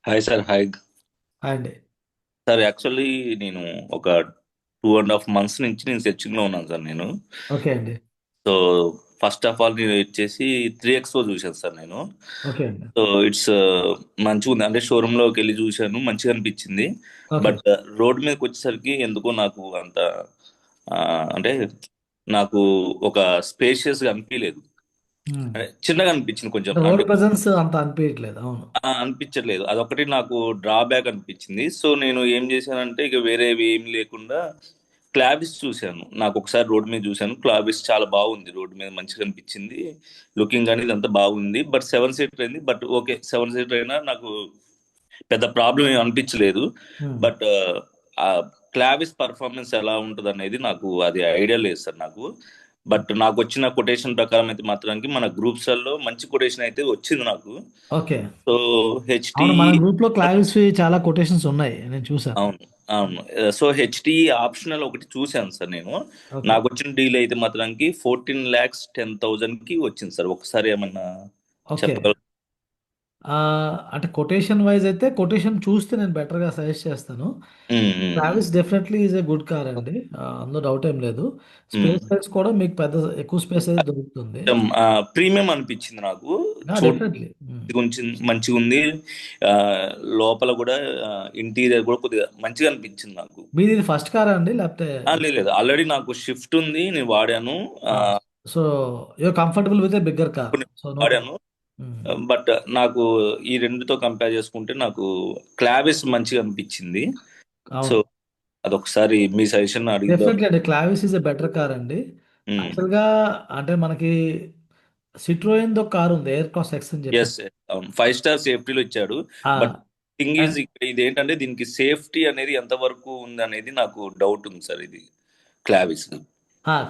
Hi sir. Hi అండి. Sir. Actually నేను ఒక 2.5 months నుంచి నేను సెర్చింగ్ లో ఉన్నాను సార్. నేను ఓకే అండి. సో ఫస్ట్ ఆఫ్ ఆల్ నేను వచ్చేసి 3XO చూశాను సార్ నేను. ఓకే అండి. సో ఇట్స్ మంచిగా ఉంది, అంటే షోరూమ్ లోకి వెళ్ళి చూశాను, మంచిగా అనిపించింది. ఓకే. బట్ రోడ్ మీదకి వచ్చేసరికి ఎందుకో నాకు అంత ఆ, అంటే నాకు ఒక స్పేషియస్ గా అనిపించలేదు. హ్మ్. అంటే చిన్నగా అనిపించింది కొంచెం, అంటే రోడ్ అంటే ప్రెజెన్స్ అంత అనిపియట్లేదు. అవును. అనిపించట్లేదు. అదొకటి నాకు డ్రాబ్యాక్ అనిపించింది. సో నేను ఏం చేశానంటే ఇక వేరేవి ఏం లేకుండా క్లావిస్ చూశాను. నాకు ఒకసారి రోడ్ మీద చూశాను, క్లావిస్ చాలా బాగుంది, రోడ్ మీద మంచిగా అనిపించింది. లుకింగ్ అనేది అంతా బాగుంది. బట్ 7 సీటర్ అయింది. బట్ ఓకే, 7 సీటర్ అయినా నాకు పెద్ద ప్రాబ్లం ఏం అనిపించలేదు. హ్మ్. బట్ ఆ క్లావిస్ పర్ఫార్మెన్స్ ఎలా ఉంటుంది అనేది నాకు అది ఐడియా లేదు సార్ నాకు. హ్మ్. బట్ నాకు వచ్చిన కొటేషన్ ప్రకారం అయితే మాత్రానికి మన గ్రూప్స్లలో మంచి కొటేషన్ అయితే వచ్చింది నాకు. ఓకే. సో హెచ్టి అవును. మన గ్రూప్‌లో క్లావిస్‌వి చాలా కొటేషన్స్ ఉన్నాయి. నేను చూసాను. అవును, అవును. సో హెచ్టి ఆప్షనల్ ఒకటి చూశాను సార్ నేను. ఓకే. నాకు వచ్చిన డీల్ అయితే మాత్రానికి 14,10,000కి వచ్చింది సార్. ఒకసారి ఏమన్నా ఓకే. చెప్పగలరు? అంటే కొటేషన్ వైస్ అయితే కొటేషన్ చూస్తే నేను బెటర్‌గా సజెస్ట్ చేస్తాను. Um, um, um. Clavis definitely is a good car అండి. అందులో డౌట్ ఏం లేదు. ఉమ్. స్పేస్ వైస్ కూడా మీకు పెద్ద ఎక్కువ స్పేస్ అయితే దొరుకుతుంది. కొంచెం ప్రీమియం అనిపించింది నాకు. డెఫినెట్‌లీ. హ్మ్. కొంచెం మంచిగా ఉంది. ఆ, లోపల కూడా ఇంటీరియర్ కూడా కొద్దిగా మంచిగా అనిపించింది నాకు. మీది ఇది ఫస్ట్ కారా అండి? లేకపోతే లేదు లేదు, ఆల్రెడీ నాకు షిఫ్ట్ ఉంది, నేను వాడాను. ఆ, ఆ! So, you are comfortable with a bigger car. కొన్ని సో, నో ప్రాబ్లమ్. వాడాను. హ్మ్. బట్ నాకు ఈ రెండుతో కంపేర్ చేసుకుంటే నాకు క్లావిస్ మంచిగా అనిపించింది. సో అవును. అదొకసారి మీ సజెషన్ అడుగుదాం. డెఫినెట్లీ అండి. Clavis is a better car అండి. యాక్చువల్‌గా అంటే మనకి సిట్రోయన్‌ది ఒక కార్ ఉంది. ఎయిర్ క్రాస్ ఎక్స్ అని ఎస్, చెప్పేసి. అవును, 5 స్టార్ సేఫ్టీలో ఇచ్చాడు. ఆ! బట్ థింగ్ ఈజ్ అండ్ ఇక్కడ ఇది ఏంటంటే దీనికి సేఫ్టీ అనేది ఎంత వరకు ఉంది అనేది నాకు డౌట్ ఉంది సార్, ఇది క్లావిస్.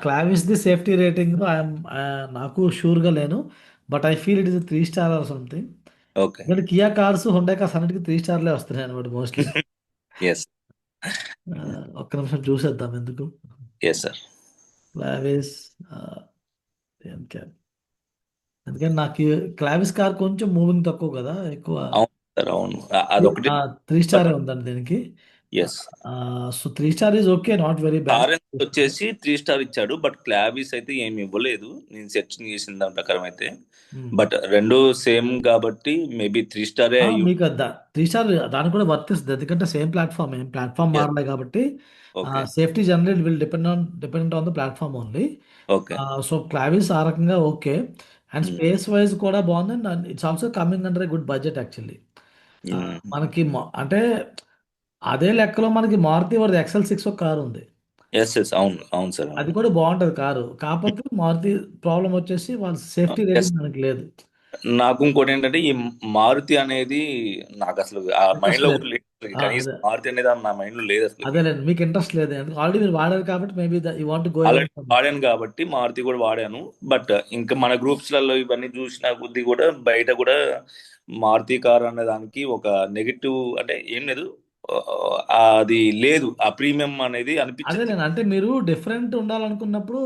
క్లావిస్‌ది సేఫ్టీ రేటింగ్ నాకు షూర్‌గా లేను. But I feel it is 3 star or something. Okay. ఎందుకంటే కియా కార్స్, హుండాయ్ కార్స్ అన్నిటికి 3 స్టార్‌లే వస్తున్నాయన్నమాట మోస్ట్‌లీ. ఎస్. ఒక్క నిమిషం చూసేద్దాం ఎందుకు. Yes sir. క్లావిస్ ఏం క్యాబ్. ఎందుకంటే నాకు క్లావిస్ కార్ కొంచెం మూవింగ్ తక్కువ కదా! ఎక్కువ అవును సార్, అవును. అదొకటి. 3 బట్ స్టారే ఉందండి దీనికి. Yes, so 3 star is okay. Not very bad. Orange వచ్చేసి 3 స్టార్ ఇచ్చాడు. బట్ క్లావిస్ అయితే ఏమి ఇవ్వలేదు, నేను సెర్చింగ్ చేసిన దాని ప్రకారం అయితే. హ్మ్. బట్ రెండు సేమ్ కాబట్టి మేబీ 3 స్టారే అయ్యి. మీకు 3 స్టార్ దానికి కూడా వర్తిస్తది. ఎందుకంటే సేమ్ ప్లాట్‌ఫార్మ్ ఏం ప్లాట్‌ఫార్మ్ ఎస్. మారలే కాబట్టి okay. Safety generally will depend on the platform only. Okay. So Clavis ఆ రకంగా ఓకే. అండ్ స్పేస్ వైస్ కూడా బాగుంది. And it's also coming under a good budget actually. మనకి అంటే అదే లెక్కలో మనకి మారుతి వాడిది ఎక్సెల్ 6 ఒక కార్ ఉంది. ఎస్, ఎస్, అవును, అవును సార్, అది అవును. కూడా బాగుంటది కారు. కాకపోతే మారుతి ప్రాబ్లమ్ వచ్చేసి వాళ్ళ సేఫ్టీ ఎస్. రేటింగ్ మనకి లేదు. నాకు ఇంకోటి ఏంటంటే ఈ మారుతి అనేది నాకు అసలు ఆ మైండ్ ఇంట్రెస్ట్ లో లేదు. కూడా లేదు. అదే. కనీసం మారుతి అనేది నా మైండ్ లో లేదు అసలు. అదేలేండి. మీకు ఇంట్రెస్ట్ లేదు. ఆల్రెడీ మీరు వాడారు కాబట్టి maybe you want to go away already from. వాడాను కాబట్టి మారుతి కూడా వాడాను. బట్ ఇంకా మన గ్రూప్స్లలో ఇవన్నీ చూసిన కొద్ది కూడా బయట కూడా మారుతి కార్ అనే దానికి ఒక నెగిటివ్ అంటే ఏం లేదు. అది లేదు, ఆ ప్రీమియం అనేది అనిపించట్లేదు. అదేలేండి. అంటే మీరు డిఫరెంట్ ఉండాలనుకున్నప్పుడు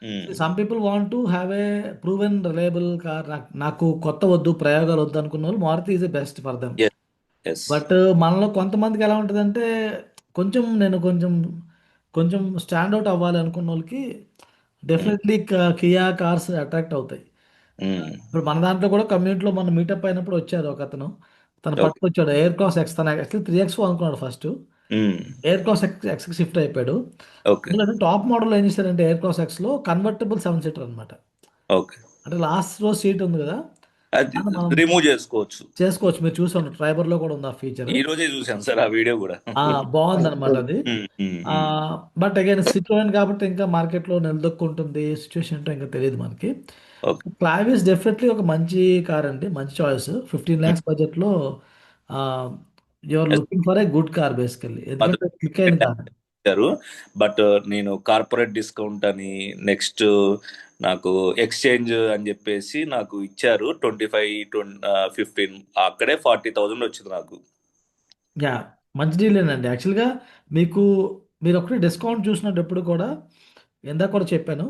um. Some people want to have a proven reliable car. నాకు కొత్త వద్దు, ప్రయోగాలు వద్దు అనుకున్నోళ్ళు Maruti is the best for them. Yes. Yes. But మనలో కొంతమందికి ఎలా ఉంటదంటే కొంచెం స్టాండ్ ఔట్ అవ్వాలి అనుకున్నోళ్ళకి డెఫినెట్‌లీ కియా కార్స్ అట్రాక్ట్ అవుతాయి. ఇప్పుడు మన దాంట్లో కూడా కమ్యూనిటీలో మొన్న మీటప్ అయినప్పుడు వచ్చారు ఒకతను. తను ఓకే. పట్టుకొచ్చాడు ఎయిర్ క్రాస్ ఎక్స్. తను యాక్చువల్లీ 3XO అనుకున్నాడు ఫస్ట్. ఎయిర్ క్రాస్ ఎక్స్‌కి షిఫ్ట్ అయిపోయాడు. ఓకే. అందులోనే టాప్ మోడల్ ఏం చేశారంటే ఎయిర్ క్రాస్ ఎక్స్‌లో కన్వర్టిబుల్ 7 సీటర్ అనమాట. ఓకే. అంటే లాస్ట్ రో సీట్ ఉంది కదా! అది దాన్ని మనం రిమూవ్ చేసుకోవచ్చు. చేసుకోవచ్చు. మీరు చూసే ఉంటారు. ట్రైబర్‌లో కూడా ఉంది ఆ ఫీచర్. ఈ రోజే చూసాను సార్ ఆ వీడియో కూడా. ఆ! బావుందనమాట అది. ఉమ్, um, um. But again Citroen కాబట్టి ఇంకా మార్కెట్‌లో నిలదొక్కుంటుంది. సిట్యుయేషన్ ఏంటో ఇంకా తెలీదు మనకి. ఓకే. క్లావిస్ డెఫినెట్‌లీ ఒక మంచి కార్ అండి. మంచి చాయిస్. 15,00,000 బడ్జెట్‌లో ah, you are looking for a good car basically. ఎందుకంటే క్లిక్ అయిన కార్. ఇచ్చారు. బట్ నేను కార్పొరేట్ డిస్కౌంట్ అని నెక్స్ట్ నాకు ఎక్స్చేంజ్ అని చెప్పేసి నాకు ఇచ్చారు 15 అక్కడే 40,000 వచ్చింది నాకు. యాహ్! మంచి డీలేనండి. యాక్చువల్‌గా మీకు మీరొకటి డిస్కౌంట్ చూసినప్పుడు కూడా ఇందాక కూడా చెప్పాను.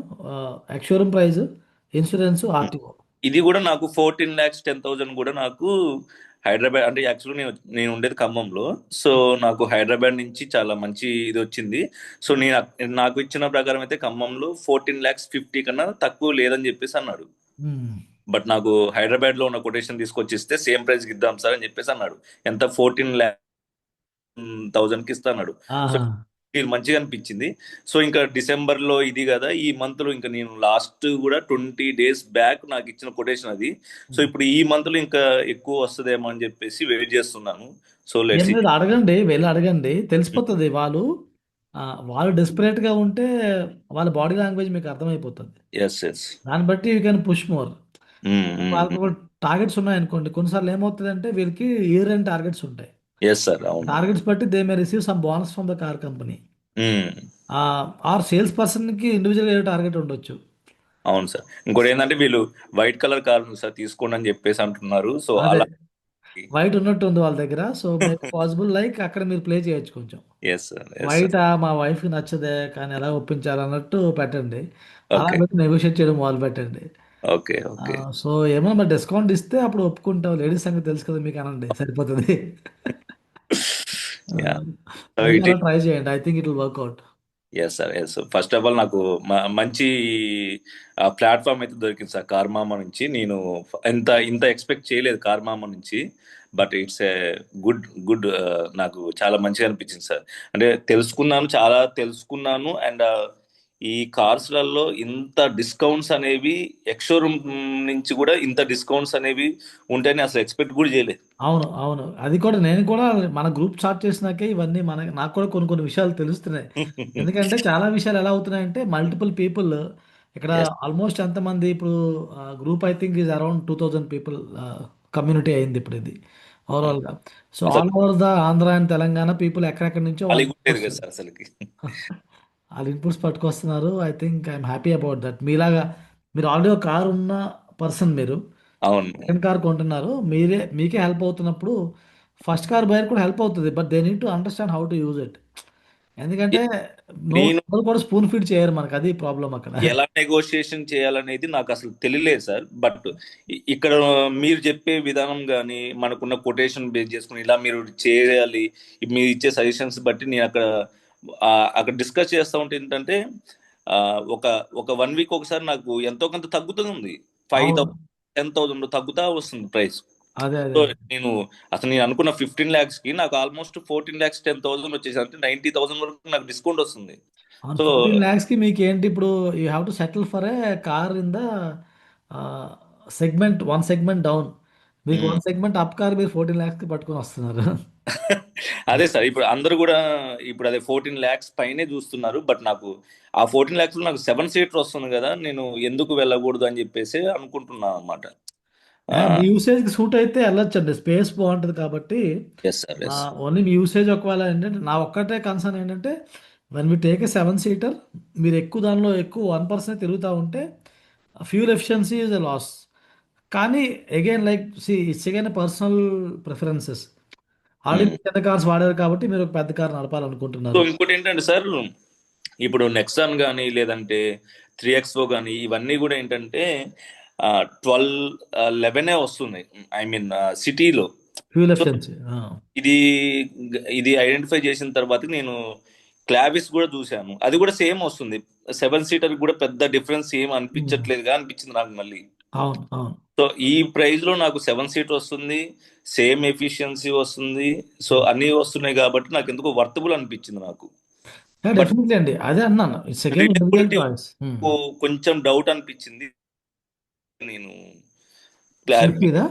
Ex showroom price, insurance, RTO. ఇది కూడా నాకు 14,10,000 కూడా నాకు హైదరాబాద్ అంటే యాక్చువల్లీ నేను నేను ఉండేది ఖమ్మంలో. సో నాకు హైదరాబాద్ నుంచి చాలా మంచి ఇది వచ్చింది. సో నేను నాకు ఇచ్చిన ప్రకారం అయితే ఖమ్మంలో 14,50,000 కన్నా తక్కువ లేదని చెప్పేసి అన్నాడు. హ్మ్. బట్ నాకు హైదరాబాద్ లో ఉన్న కొటేషన్ తీసుకొచ్చి ఇస్తే సేమ్ ప్రైస్ కి ఇద్దాం సార్ అని చెప్పేసి అన్నాడు. ఎంత 14,000 కి ఇస్తాడు. సో ఆహా! ఇది మంచిగా అనిపించింది. సో ఇంకా డిసెంబర్ లో ఇది కదా, ఈ మంత్ లో ఇంకా నేను లాస్ట్ కూడా 20 days బ్యాక్ నాకు ఇచ్చిన కొటేషన్ అది. సో హ్మ్. ఇప్పుడు ఈ మంత్ లో ఇంకా ఎక్కువ వస్తుందేమో అని చెప్పేసి వెయిట్ చేస్తున్నాను. సో ఏం లెట్స్. లేదు, అడగండి. వెళ్లి అడగండి. తెలిసిపోతది. వాళ్ళు డెస్పరేట్‌గా ఉంటే వాళ్ళ బాడీ లాంగ్వేజ్ మీకు అర్థమైపోతది. Yes yes. దాన్ని బట్టి యూ కెన్ పుష్ మోర్. వాళ్ళకి ఒక టార్గెట్స్ ఉన్నాయనుకోండి. కొన్నిసార్లు ఏమవుతదంటే వీళ్ళకి ఇయర్ ఎండ్ టార్గెట్స్ ఉంటాయి. ఎస్ సార్, అవును. టార్గెట్స్ బట్టి they may receive some bonus from the car company. Hmm. Or sales పర్సన్‌కి ఇండివిడ్యువల్‌గా ఏదో టార్గెట్ ఉండొచ్చు. అవును సార్. ఇంకోటి ఏంటంటే వీళ్ళు వైట్ కలర్ కార్ ఉంది సార్ తీసుకోండి అని చెప్పేసి అంటున్నారు. సో అదే. అలా. వైట్ ఉన్నట్టుంది వాళ్ళ దగ్గర. సో, మేబీ పాసిబుల్ లైక్ అక్కడ మీరు ప్లే చేయొచ్చు కొంచెం. Yes sir, yes sir. వైటా మా వైఫ్‌కి నచ్చదే కానీ ఎలా ఒప్పించాలన్నట్టు పెట్టండి. అలా ఓకే, పెట్టి నెగోషియేట్ చేయడం మొదలుపెట్టండి. Okay, okay. సో, ఏమన్నా మరి డిస్కౌంట్ ఇస్తే అప్పుడు ఒప్పుకుంటాం. లేడీస్ సంగతి తెలుసు కదా మీకు అనండి సరిపోతది. యా. ఆహ్, సో వెళ్లి ఇట్. అలా ట్రై చేయండి. I think it will work out. Yes sir, yes. First of all నాకు మంచి ప్లాట్ఫామ్ అయితే దొరికింది సార్ కార్మామా నుంచి. నేను ఇంత ఇంత ఎక్స్పెక్ట్ చేయలేదు కార్మామా నుంచి. But it's a good good. నాకు చాలా మంచిగా అనిపించింది సార్. అంటే తెలుసుకున్నాను, చాలా తెలుసుకున్నాను. అండ్ ఈ కార్స్లలో ఇంత డిస్కౌంట్స్ అనేవి ఎక్స్షోరూమ్ నుంచి కూడా ఇంత డిస్కౌంట్స్ అనేవి ఉంటాయని అసలు ఎక్స్పెక్ట్ కూడా చేయలేదు. అవును. అవును. అది కూడా నేను కూడా మన గ్రూప్ స్టార్ట్ చేసినాకే ఇవన్నీ నాకు కూడా కొన్ని కొన్ని విషయాలు తెలుస్తున్నాయి. ఎందుకంటే చాలా విషయాలు ఎలా అవుతున్నాయంటే మల్టిపుల్ పీపుల్ ఇక్కడ ఎస్. ఆల్మోస్ట్ ఎంతమంది ఇప్పుడు group I think is around 2000 people community అయింది ఇప్పుడు ఇది ఓవరాల్‌గా. సో, అసలు all over the Andhra and Telangana people ఎక్కడెక్కడి నుంచో వాళ్ళు ఖాళీగా ఉండేది కదా ఇన్పుట్స్ సార్ అసలుకి. ఆళ్ళు ఇన్పుట్స్ పట్టుకొస్తున్నారు. I think I am happy about that. మీలాగా మీరు ఆల్రెడీ ఒక కార్ ఉన్న పర్సన్ మీరు. అవును. సెకండ్ కార్ కొంటున్నారు. మీకే హెల్ప్ అవుతున్నప్పుడు ఫస్ట్ కార్ బయర్ కూడా హెల్ప్ అవుతది. But they need to understand how to use it. ఎందుకంటే నేను ఎవరు కూడా స్పూన్ ఫీడ్ చేయరు మనకు. అది ప్రాబ్లమ్ అక్కడ. ఎలా నెగోషియేషన్ చేయాలనేది నాకు అసలు తెలియలేదు సార్. బట్ ఇక్కడ మీరు చెప్పే విధానం కానీ, మనకున్న కొటేషన్ బేస్ చేసుకుని ఇలా మీరు చేయాలి, మీరు ఇచ్చే సజెషన్స్ బట్టి నేను అక్కడ డిస్కస్ చేస్తూ ఉంటే ఏంటంటే ఆ, ఒక ఒక 1 week ఒకసారి నాకు ఎంతో కొంత తగ్గుతుంది. ఫైవ్ అవును. థౌసండ్ 10,000 తగ్గుతా వస్తుంది ప్రైస్. అదే. సో అదే. నేను నేను అనుకున్న 15 lakhs కి నాకు ఆల్మోస్ట్ 14 lakhs 10,000 వచ్చేసి, అంటే 90,000 వరకు నాకు డిస్కౌంట్ వస్తుంది. అవును. సో 14,00,000కి మీకేంటి ఇప్పుడు you have to settle for a car in the ఆహ్, సెగ్మెంట్ 1 సెగ్మెంట్ డౌన్. మీకు 1 సెగ్మెంట్ అప్ కార్ మీరు 14,00,000కి పట్టుకొని వస్తున్నారు. అదే సార్, ఇప్పుడు అందరూ కూడా ఇప్పుడు అదే 14 lakhs పైనే చూస్తున్నారు. బట్ నాకు ఆ 14 lakhs లో నాకు 7 సీటర్ వస్తుంది కదా, నేను ఎందుకు వెళ్ళకూడదు అని చెప్పేసి అనుకుంటున్నాను అనమాట. మీ యూసేజ్‌కి సూట్ అయితే ఎళ్ళొచ్చండి. స్పేస్ బావుంటది కాబట్టి ఎస్ సార్, ఎస్. ఓన్లీ మీ యూసేజ్ ఒకవేళ ఏంటంటే నా ఒక్కటే కన్సర్న్ ఏంటంటే when we take a 7 seater మీరు ఎక్కువ దానిలో ఎక్కువ 1 పర్సనే తిరుగుతా ఉంటే fuel efficiency is a loss. కానీ again like it's again personal preferences. Already మీరు చిన్న కార్స్ వాడారు కాబట్టి మీరు ఒక పెద్ద కార్ సో నడపాలనుకుంటున్నారు. ఇంకోటి ఏంటంటే సార్, ఇప్పుడు నెక్సాన్ కానీ లేదంటే 3XO కానీ ఇవన్నీ కూడా ఏంటంటే 12 11 వస్తున్నాయి. ఐ మీన్ సిటీలో. Fuel so efficiency. ఇది ఇది ఐడెంటిఫై చేసిన తర్వాత నేను క్లావిస్ కూడా చూశాను. అది కూడా సేమ్ వస్తుంది. 7 సీటర్ కూడా పెద్ద డిఫరెన్స్ ఏం హ్మ్. అనిపించట్లేదుగా అనిపించింది నాకు మళ్ళీ. అవును. అవును. సో ఈ ప్రైస్ లో నాకు 7 సీటర్ వస్తుంది, సేమ్ ఎఫిషియన్సీ వస్తుంది. సో అన్ని వస్తున్నాయి కాబట్టి నాకు ఎందుకో వర్తబుల్ అనిపించింది నాకు. యాహ్! బట్ డెఫినెట్లీ అండి. అదే అన్నాను. It's again individual reliability choice. కొంచెం డౌట్ అనిపించింది. నేను సుజుకిదా?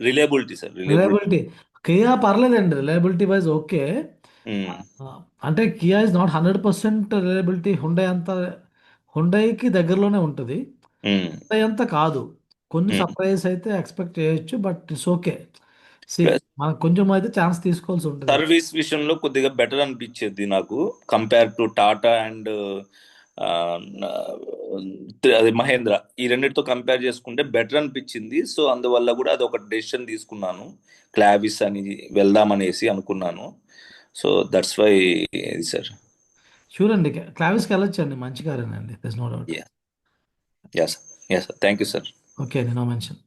Reliability sir, reliability. Reliability. Kia పర్లేదండి. Reliability wise okay. అంటే కియా ఈస్ నాట్ 100% రిలయబిలిటీ హుండైకి దగ్గరలోనే ఉంటది. హుండై అంత కాదు. కొన్ని సర్ప్రైజెస్ అయితే ఎక్స్‌పెక్ట్ చేయొచ్చు. But it's okay. C plus మనకు కొంచెం అయితే ఛాన్స్ తీసుకోవాల్సి ఉంటది. సర్వీస్ విషయంలో కొద్దిగా బెటర్ అనిపించేది నాకు, కంపేర్ టు టాటా అండ్ అది మహేంద్ర. ఈ రెండిటితో కంపేర్ చేసుకుంటే బెటర్ అనిపించింది. సో అందువల్ల కూడా అది ఒక డెసిషన్ తీసుకున్నాను, క్లావిస్ అని వెళ్దామనేసి అనుకున్నాను. సో దట్స్ వై ఇది సార్. షూర్ అండి. క్లావిస్‌కి వెళ్ళొచ్చండి. మంచి కారేనండి. There is no doubt. Yeah. Yeah sir, yeah sir, thank you sir. Okay అండి. No mention.